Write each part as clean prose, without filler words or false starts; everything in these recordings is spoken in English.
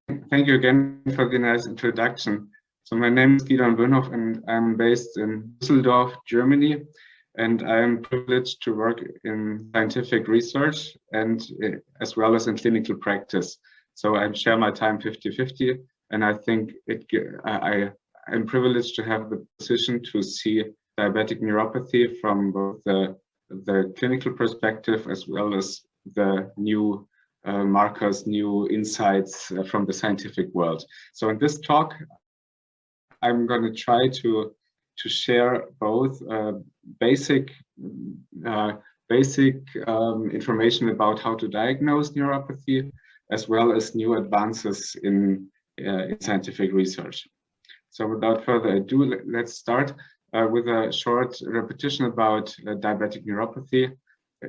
Thank you again for the nice introduction. So my name is Gidon Bönhof and I'm based in Düsseldorf, Germany, and I am privileged to work in scientific research and as well as in clinical practice. So I share my time 50-50, and I think I am privileged to have the position to see diabetic neuropathy from both the clinical perspective as well as the new markers, new insights from the scientific world. So in this talk, I'm going to try to share both basic information about how to diagnose neuropathy, as well as new advances in scientific research. So without further ado, let's start with a short repetition about diabetic neuropathy.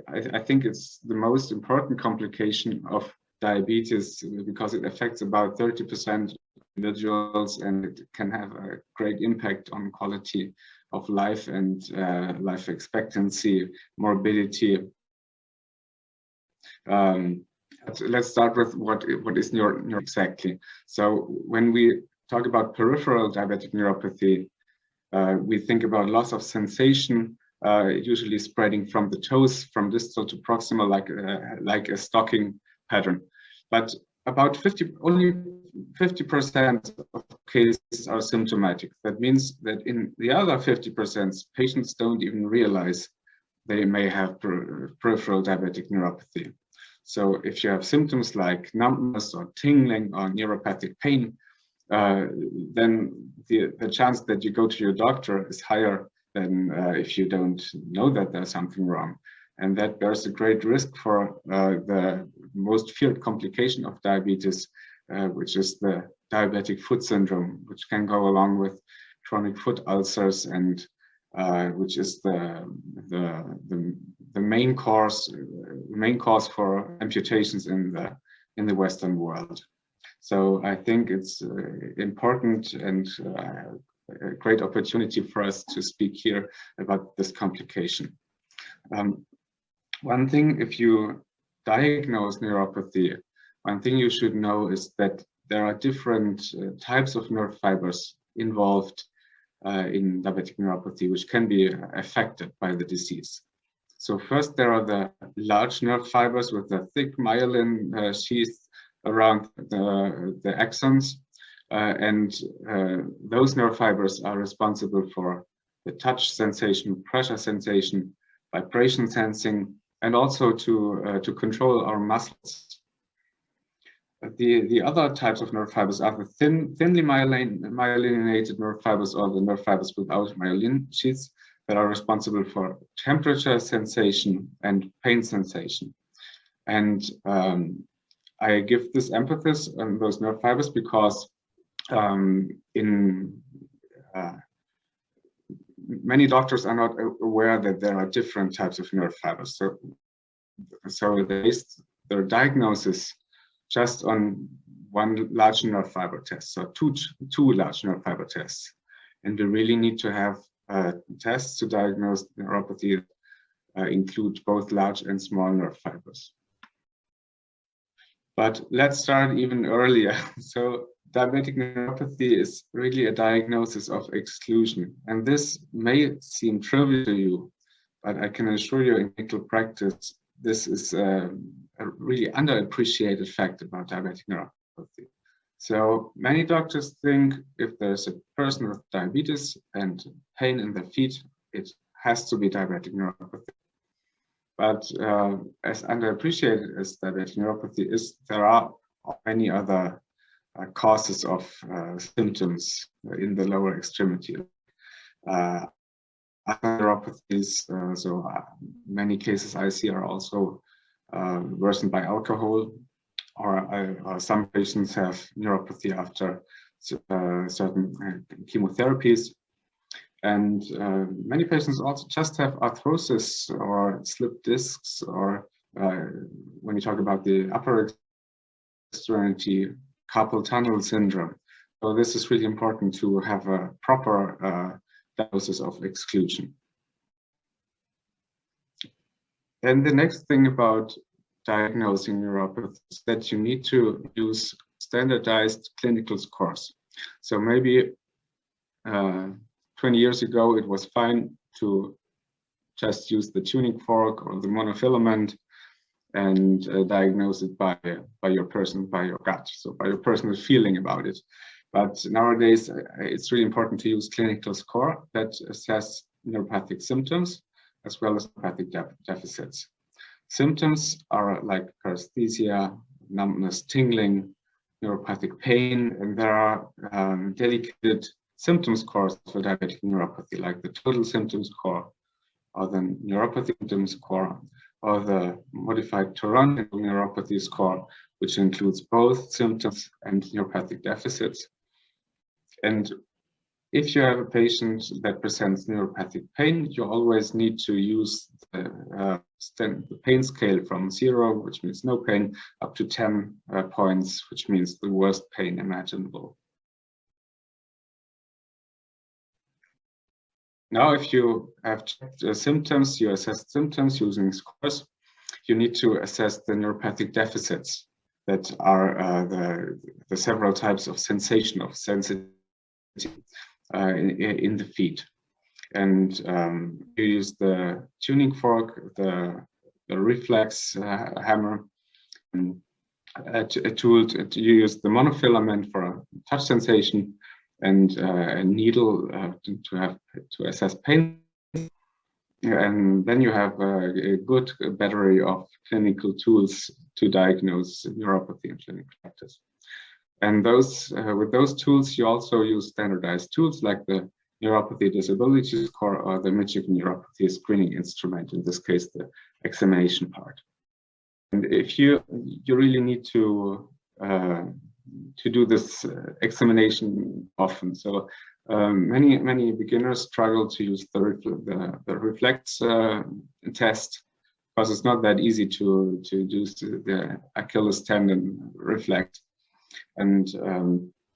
I think it's the most important complication of diabetes because it affects about 30% of individuals, and it can have a great impact on quality of life and life expectancy, morbidity. Let's start with what is neuro exactly. So when we talk about peripheral diabetic neuropathy, we think about loss of sensation, usually spreading from the toes, from distal to proximal, like a stocking pattern. But about only 50% of cases are symptomatic. That means that in the other 50%, patients don't even realize they may have peripheral diabetic neuropathy. So if you have symptoms like numbness or tingling or neuropathic pain, then the chance that you go to your doctor is higher than if you don't know that there's something wrong. And that bears a great risk for the most feared complication of diabetes, which is the diabetic foot syndrome, which can go along with chronic foot ulcers, and which is the main cause for amputations in the Western world. So I think it's important and a great opportunity for us to speak here about this complication. One thing, if you diagnose neuropathy, one thing you should know is that there are different types of nerve fibers involved in diabetic neuropathy, which can be affected by the disease. So first, there are the large nerve fibers with a thick myelin sheath around the axons, and those nerve fibers are responsible for the touch sensation, pressure sensation, vibration sensing, and also to control our muscles. The other types of nerve fibers are the thinly myelinated nerve fibers, or the nerve fibers without myelin sheaths, that are responsible for temperature sensation and pain sensation. And I give this emphasis on those nerve fibers because many doctors are not aware that there are different types of nerve fibers. So they base their diagnosis just on one large nerve fiber test, so two large nerve fiber tests. And we really need to have tests to diagnose neuropathy include both large and small nerve fibers. But let's start even earlier. So diabetic neuropathy is really a diagnosis of exclusion. And this may seem trivial to you, but I can assure you in clinical practice, this is a really underappreciated fact about diabetic neuropathy. So many doctors think if there's a person with diabetes and pain in the feet, it has to be diabetic neuropathy. But as underappreciated as diabetic neuropathy is, there are many other causes of symptoms in the lower extremity. Other neuropathies, many cases I see are also worsened by alcohol, or some patients have neuropathy after certain chemotherapies. And many patients also just have arthrosis or slipped discs, or when you talk about the upper extremity, carpal tunnel syndrome. So this is really important to have a proper diagnosis of exclusion. And the next thing about diagnosing neuropathy is that you need to use standardized clinical scores. So maybe 20 years ago, it was fine to just use the tuning fork or the monofilament and diagnose it by your gut, so by your personal feeling about it. But nowadays, it's really important to use clinical score that assess neuropathic symptoms as well as neuropathic deficits. Symptoms are like paresthesia, numbness, tingling, neuropathic pain, and there are dedicated symptom scores for diabetic neuropathy, like the total symptom score, or the neuropathy symptom score, or the modified Toronto neuropathy score, which includes both symptoms and neuropathic deficits. And if you have a patient that presents neuropathic pain, you always need to use the pain scale from 0, which means no pain, up to 10 points, which means the worst pain imaginable. Now, if you have checked symptoms, you assess symptoms using scores, you need to assess the neuropathic deficits that are the several types of sensation, of sensitivity in the feet. And you use the tuning fork, the reflex hammer, and a tool you use the monofilament for a touch sensation, and a needle to assess pain. And then you have a good battery of clinical tools to diagnose neuropathy in clinical practice. And with those tools, you also use standardized tools like the neuropathy disability score or the Michigan neuropathy screening instrument, in this case, the examination part. And if you really need to do this examination often. So many beginners struggle to use the reflex test, because it's not that easy to do the Achilles tendon reflex. And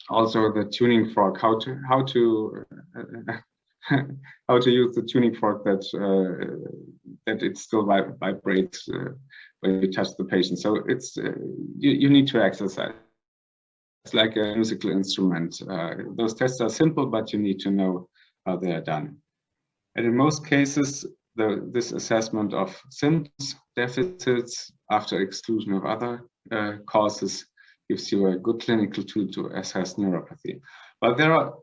also the tuning fork, how to use the tuning fork that it still vibrates when you touch the patient. So it's you need to exercise. It's like a musical instrument. Those tests are simple, but you need to know how they are done. And in most cases, this assessment of symptoms, deficits, after exclusion of other causes, gives you a good clinical tool to assess neuropathy. But there are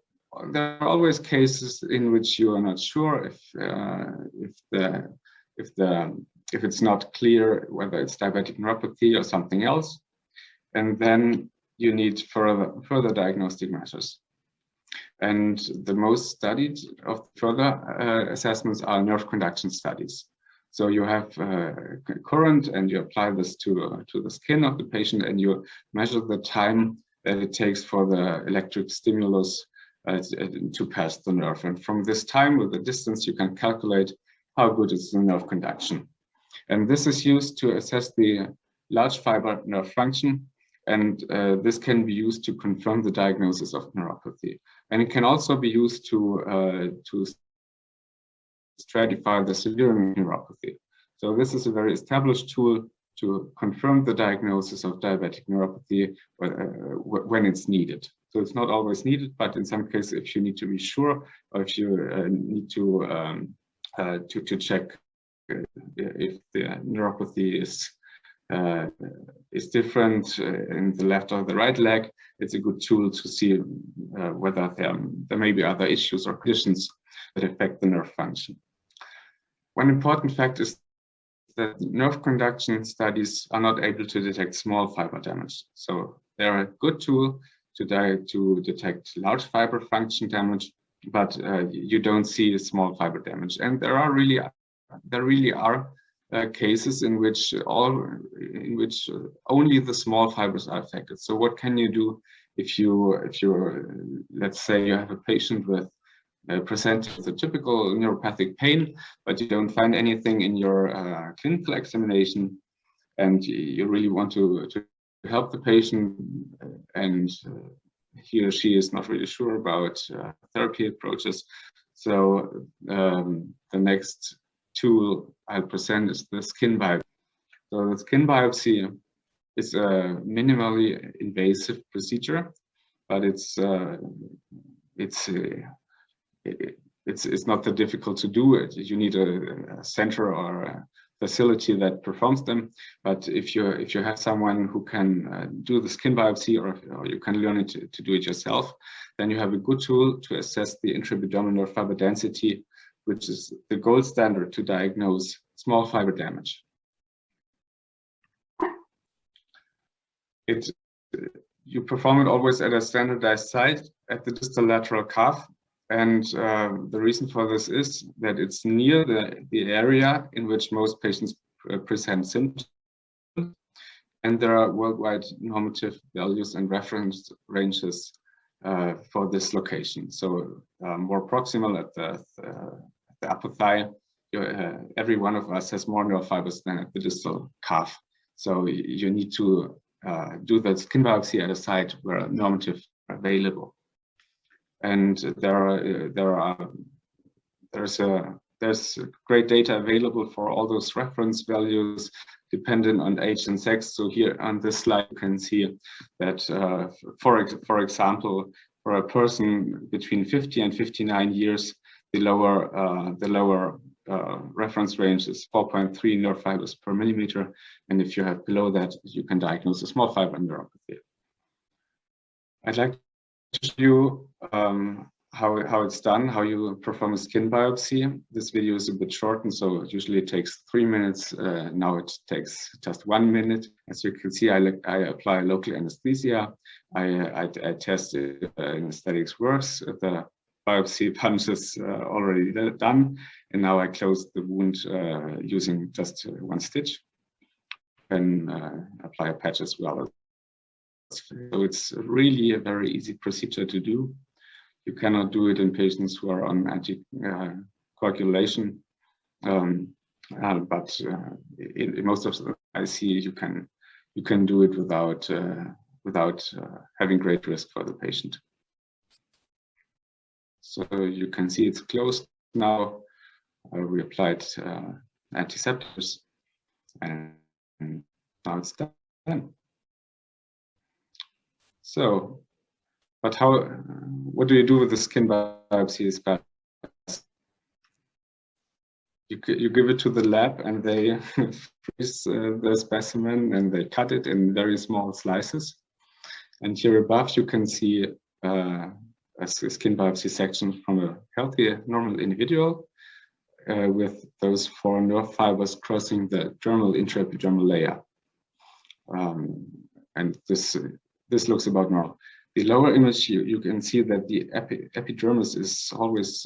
always cases in which you are not sure if it's not clear whether it's diabetic neuropathy or something else, and then you need further diagnostic measures. And the most studied of further assessments are nerve conduction studies. So you have current, and you apply this to the skin of the patient, and you measure the time that it takes for the electric stimulus to pass the nerve. And from this time, with the distance, you can calculate how good is the nerve conduction. And this is used to assess the large fiber nerve function. And this can be used to confirm the diagnosis of neuropathy. And it can also be used to stratify the severe neuropathy. So this is a very established tool to confirm the diagnosis of diabetic neuropathy when it's needed. So it's not always needed, but in some cases, if you need to be sure, or if you need to check if the neuropathy is different in the left or the right leg, it's a good tool to see whether there may be other issues or conditions that affect the nerve function. One important fact is that nerve conduction studies are not able to detect small fiber damage. So they're a good tool to detect large fiber function damage, but you don't see small fiber damage. And there really are cases in which only the small fibers are affected. So what can you do if you let's say you have a patient with presenting with a typical neuropathic pain, but you don't find anything in your clinical examination, and you really want to help the patient, and he or she is not really sure about therapy approaches. So the next tool I'll present is the skin biopsy. So the skin biopsy is a minimally invasive procedure, but it's not that difficult to do it. You need a center or a facility that performs them. But if you have someone who can do the skin biopsy, or you can learn it to do it yourself, then you have a good tool to assess the intraabdominal nerve fiber density, which is the gold standard to diagnose small fiber damage. You perform it always at a standardized site at the distal lateral calf. And the reason for this is that it's near the area in which most patients present symptoms. And there are worldwide normative values and reference ranges for this location. So more proximal at the upper thigh, every one of us has more nerve fibers than at the distal calf. So you need to do the skin biopsy at a site where normative are available. And there's great data available for all those reference values dependent on age and sex. So here on this slide you can see that for example, for a person between 50 and 59 years, the lower reference range is 4.3 nerve fibers per millimeter, and if you have below that, you can diagnose a small fiber neuropathy. I'd like to show you how it's done, how you perform a skin biopsy. This video is a bit shortened, so usually it takes 3 minutes. Now it takes just 1 minute. As you can see, I apply local anesthesia. I test if anesthetics works. The biopsy punch is already done, and now I close the wound using just one stitch and apply a patch as well. So it's really a very easy procedure to do. You cannot do it in patients who are on anticoagulation, but in most of the IC you can do it without having great risk for the patient. So you can see it's closed now. We applied antiseptics, and now it's done. So, but what do you do with the skin biopsy? Is best. You give it to the lab, and they freeze the specimen, and they cut it in very small slices. And here above, you can see a skin biopsy section from a healthy, normal individual with those 4 nerve fibers crossing the dermal intraepidermal layer. And this looks about normal. The lower image, you can see that the epidermis is always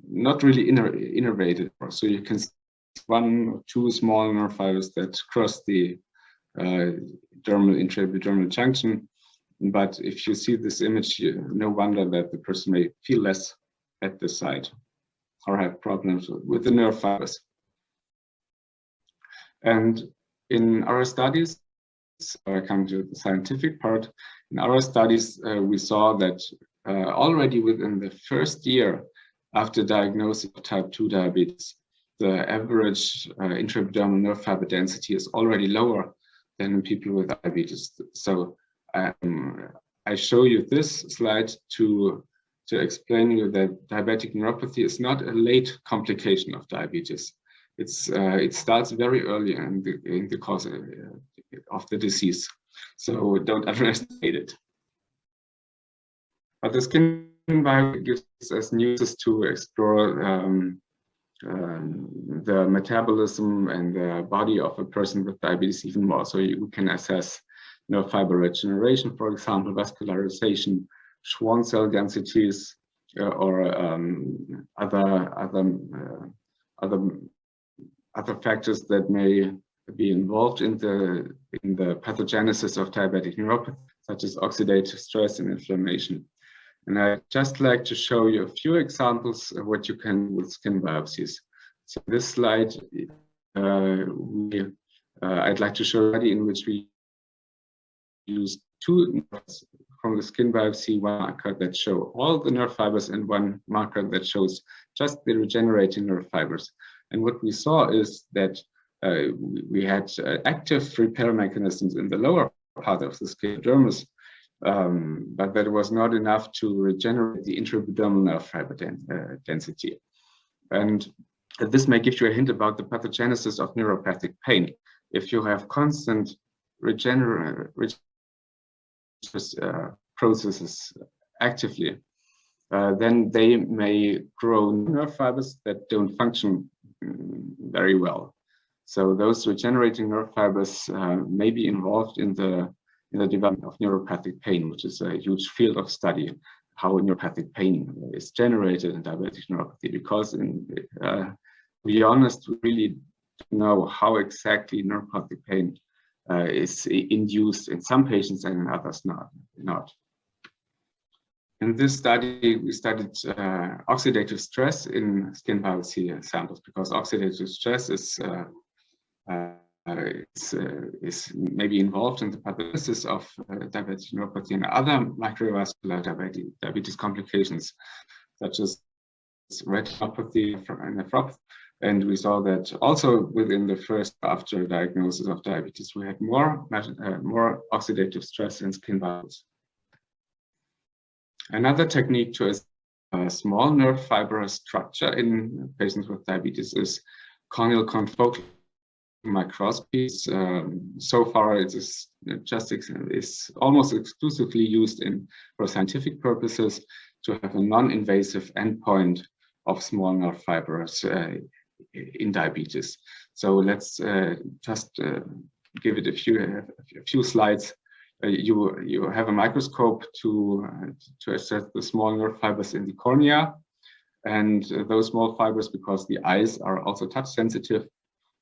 not really innervated. So you can see 1 or 2 small nerve fibers that cross the dermal intraepidermal junction. But if you see this image, no wonder that the person may feel less at the site or have problems with the nerve fibers. And in our studies, I come to the scientific part. In our studies, we saw that already within the first year after diagnosis of type 2 diabetes, the average intraepidermal nerve fiber density is already lower than in people with diabetes. So I show you this slide to explain you that diabetic neuropathy is not a late complication of diabetes. It starts very early in the course of the disease, so don't underestimate it. But the skin biopsy gives us news to explore the metabolism and the body of a person with diabetes even more. So you can assess nerve fiber regeneration, for example, vascularization, Schwann cell densities, or other factors that may be involved in the pathogenesis of diabetic neuropathy, such as oxidative stress and inflammation. And I'd just like to show you a few examples of what you can do with skin biopsies. So this slide, I'd like to show a study in which we use 2 nerves from the skin biopsy, 1 marker that show all the nerve fibers and 1 marker that shows just the regenerating nerve fibers. And what we saw is that we had active repair mechanisms in the lower part of the sclerodermis, but that was not enough to regenerate the intraepidermal nerve fiber density. And this may give you a hint about the pathogenesis of neuropathic pain. If you have constant regenerative processes actively, then they may grow nerve fibers that don't function very well. So those regenerating nerve fibers may be involved in the development of neuropathic pain, which is a huge field of study, how neuropathic pain is generated in diabetic neuropathy, because to be honest, we really don't know how exactly neuropathic pain is induced in some patients and in others not. In this study, we studied oxidative stress in skin biopsy samples, because oxidative stress is maybe involved in the pathogenesis of diabetic neuropathy and other microvascular diabetes complications, such as retinopathy and nephropathy. And we saw that also within the first after diagnosis of diabetes, we had more oxidative stress in skin biopsies. Another technique to assess small nerve fiber structure in patients with diabetes is corneal confocal microscopy. So far, it is almost exclusively used for scientific purposes to have a non-invasive endpoint of small nerve fibers in diabetes. So let's just give it a few slides. You have a microscope to assess the small nerve fibers in the cornea, and those small fibers, because the eyes are also touch sensitive,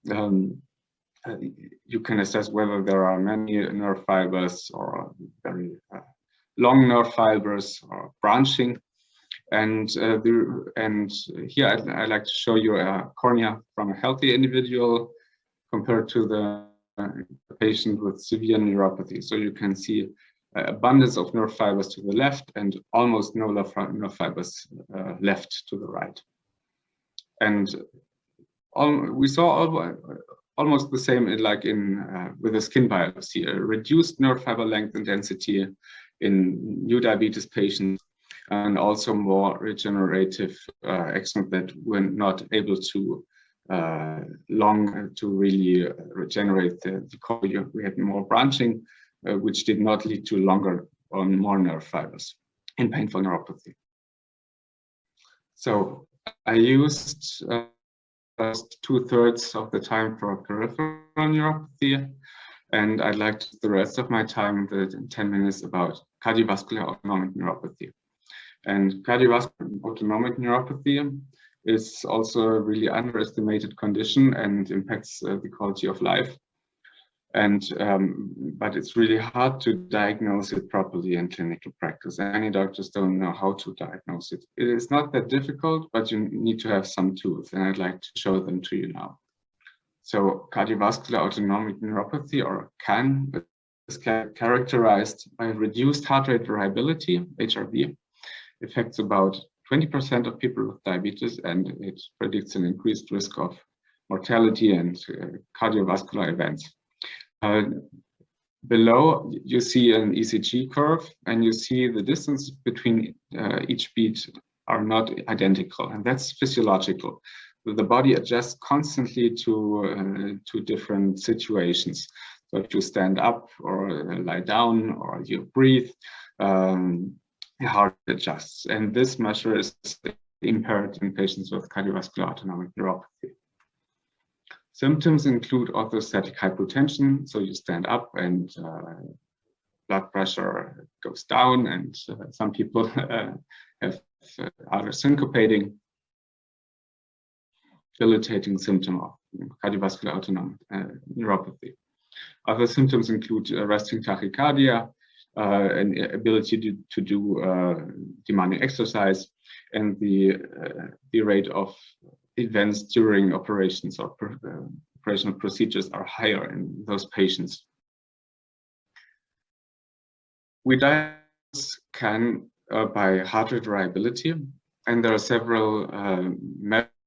you can assess whether there are many nerve fibers or very long nerve fibers or branching. And here I'd like to show you a cornea from a healthy individual compared to the patient with severe neuropathy. So you can see abundance of nerve fibers to the left and almost no nerve fibers left to the right. And we saw almost the same with a skin biopsy, a reduced nerve fiber length and density in new diabetes patients, and also more regenerative axons that were not able to really regenerate the cornea. We had more branching, which did not lead to longer or more nerve fibers in painful neuropathy. So I used 2/3 of the time for peripheral neuropathy, and I'd like to spend the rest of my time, the 10 minutes, about cardiovascular autonomic neuropathy. And cardiovascular autonomic neuropathy is also a really underestimated condition and impacts the quality of life. And but it's really hard to diagnose it properly in clinical practice. Many doctors don't know how to diagnose it. It is not that difficult, but you need to have some tools, and I'd like to show them to you now. So cardiovascular autonomic neuropathy, or CAN, is characterized by reduced heart rate variability, HRV. Affects about 20% of people with diabetes, and it predicts an increased risk of mortality and cardiovascular events. Below, you see an ECG curve, and you see the distance between each beat are not identical, and that's physiological. The body adjusts constantly to different situations. So if you stand up or lie down or you breathe, the heart adjusts, and this measure is impaired in patients with cardiovascular autonomic neuropathy. Symptoms include orthostatic hypotension, so you stand up and blood pressure goes down, and some people are syncopating, debilitating symptom of cardiovascular autonomic neuropathy. Other symptoms include resting tachycardia, an ability to do demanding exercise, and the rate of events during operations or operational procedures are higher in those patients. We diagnose CAN by heart rate variability, and there are several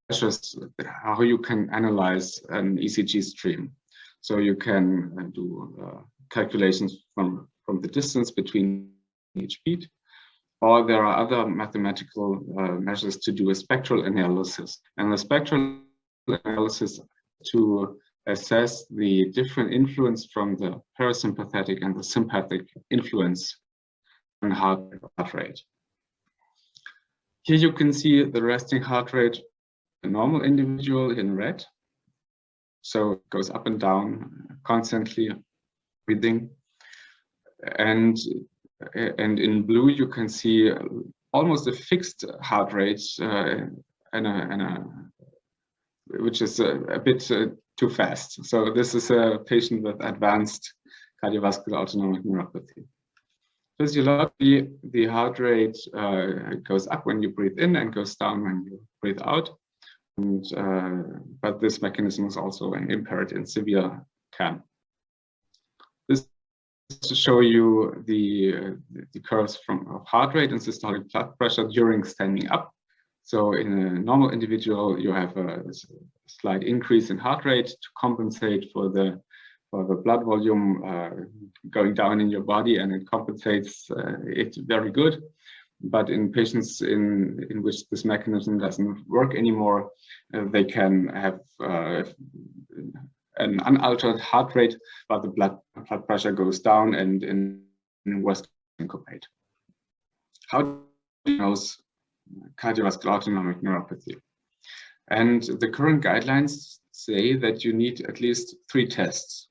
measures how you can analyze an ECG stream. So you can do calculations from the distance between each beat, or there are other mathematical measures to do a spectral analysis. And the spectral analysis to assess the different influence from the parasympathetic and the sympathetic influence on heart rate. Here you can see the resting heart rate, a normal individual in red. So it goes up and down constantly, breathing. And in blue, you can see almost a fixed heart rate, which is a bit too fast. So this is a patient with advanced cardiovascular autonomic neuropathy. Physiologically, the heart rate goes up when you breathe in and goes down when you breathe out. And, but this mechanism is also impaired in severe CAN. This is to show you the curves of heart rate and systolic blood pressure during standing up. So in a normal individual, you have a slight increase in heart rate to compensate for the blood volume going down in your body, and it compensates it very good. But in patients in which this mechanism doesn't work anymore, they can have an unaltered heart rate, but the blood pressure goes down and in worse syncopate. How do you diagnose cardiovascular autonomic neuropathy? And the current guidelines say that you need at least 3 tests.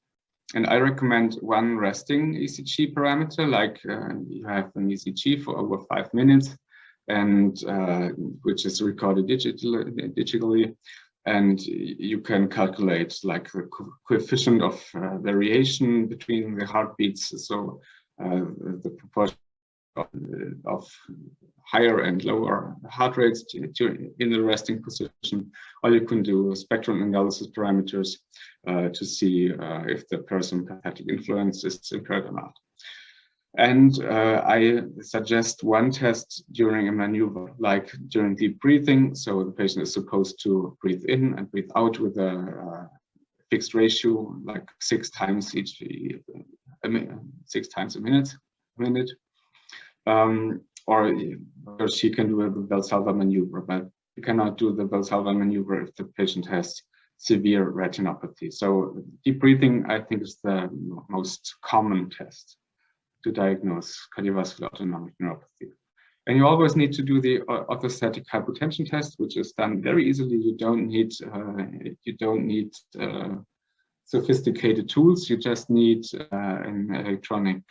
And I recommend one resting ECG parameter, like you have an ECG for over 5 minutes, and which is recorded digitally, and you can calculate like the coefficient of variation between the heartbeats, so the proportion of higher and lower heart rates in the resting position, or you can do spectral analysis parameters to see if the parasympathetic influence is impaired or not. And I suggest one test during a maneuver, like during deep breathing. So the patient is supposed to breathe in and breathe out with a fixed ratio, like 6 times a minute. Or she can do the Valsalva maneuver, but you cannot do the Valsalva maneuver if the patient has severe retinopathy. So deep breathing, I think, is the most common test to diagnose cardiovascular autonomic neuropathy. And you always need to do the orthostatic hypotension test, which is done very easily. You don't need sophisticated tools. You just need an electronic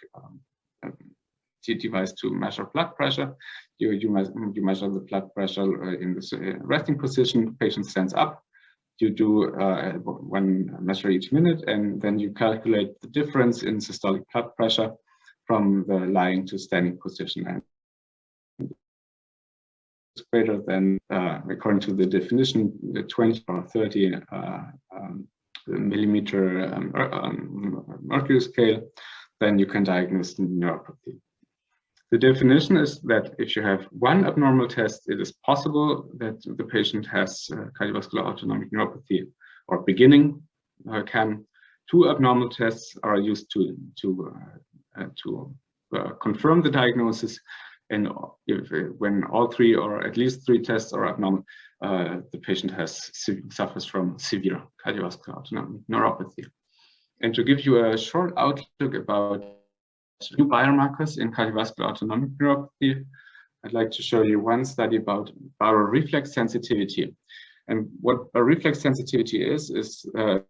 device to measure blood pressure. You measure the blood pressure in this resting position. The patient stands up. You do one measure each minute, and then you calculate the difference in systolic blood pressure from the lying to standing position. And it's greater than, according to the definition, the 20 or 30 millimeter mercury scale, then you can diagnose neuropathy. The definition is that if you have one abnormal test, it is possible that the patient has cardiovascular autonomic neuropathy or beginning CAN. 2 abnormal tests are used to confirm the diagnosis, and when all 3 or at least 3 tests are abnormal, the patient suffers from severe cardiovascular autonomic neuropathy. And to give you a short outlook about new biomarkers in cardiovascular autonomic neuropathy, I'd like to show you one study about baroreflex sensitivity. And what baroreflex sensitivity is the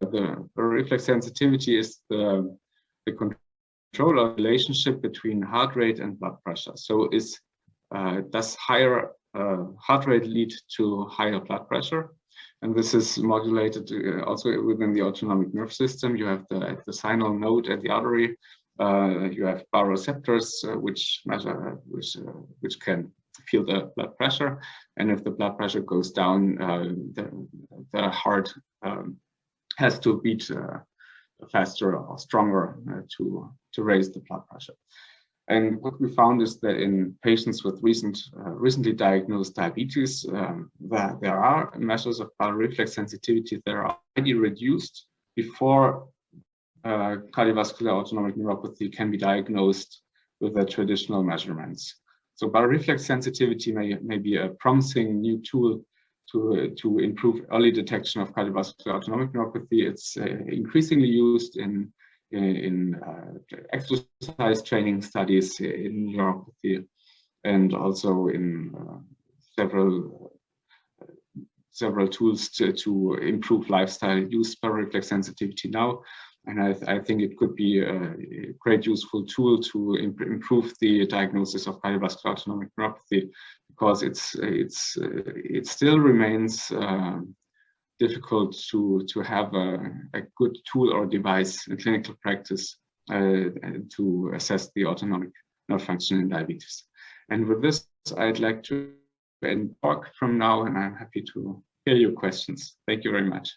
baroreflex sensitivity is the control or relationship between heart rate and blood pressure. So does higher heart rate lead to higher blood pressure? And this is modulated also within the autonomic nerve system. You have the sinal node at the artery. You have baroreceptors which can feel the blood pressure, and if the blood pressure goes down, the heart has to beat faster or stronger to raise the blood pressure. And what we found is that in patients with recently diagnosed diabetes, that there are measures of bioreflex sensitivity that are already reduced before cardiovascular autonomic neuropathy can be diagnosed with the traditional measurements. So bioreflex sensitivity may be a promising new tool to improve early detection of cardiovascular autonomic neuropathy. It's increasingly used in exercise training studies in neuropathy, and also in several tools to improve lifestyle use bioreflex sensitivity now. And I think it could be a great useful tool to improve the diagnosis of cardiovascular autonomic neuropathy, because it still remains difficult to have a good tool or device in clinical practice to assess the autonomic nerve function in diabetes. And with this, I'd like to end talk from now, and I'm happy to hear your questions. Thank you very much.